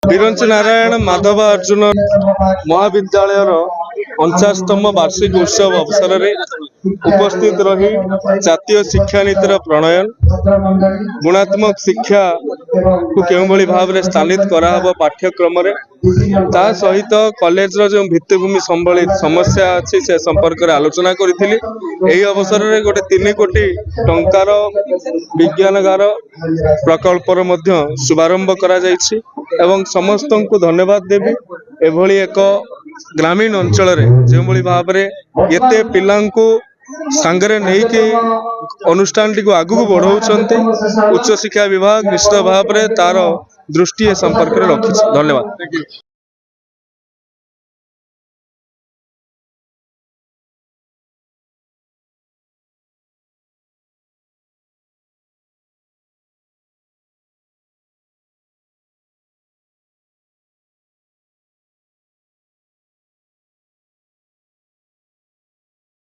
ବିରଞ୍ଚି ନାରାୟଣ ମାଧବ अर्जुन महाविद्यालय 50तम वार्षिक उत्सव अवसर में उपस्थित रही जातीय शिक्षा नीतिर प्रणयन गुणात्मक शिक्षा को के भाव में स्थानित कराहब पाठ्यक्रम ता सहित कॉलेज जो भित्तिभूमि संबलित समस्या अच्छी से संपर्क में आलोचना करी अवसर में गोटे 3 कोटी टंकार विज्ञानगार प्रकल्पर शुभारंभ करा जायछि एवं समस्त को धन्यवाद देवी एभली एक ग्रामीण अंचल जो भाव में एते पिलांको सांगरे नहीं कि अनुष्ठान टी को आगू बढ़ाऊँ उच्च शिक्षा विभाग निश्चित भाव में तार दृष्टि संपर्क में रखी। धन्यवाद।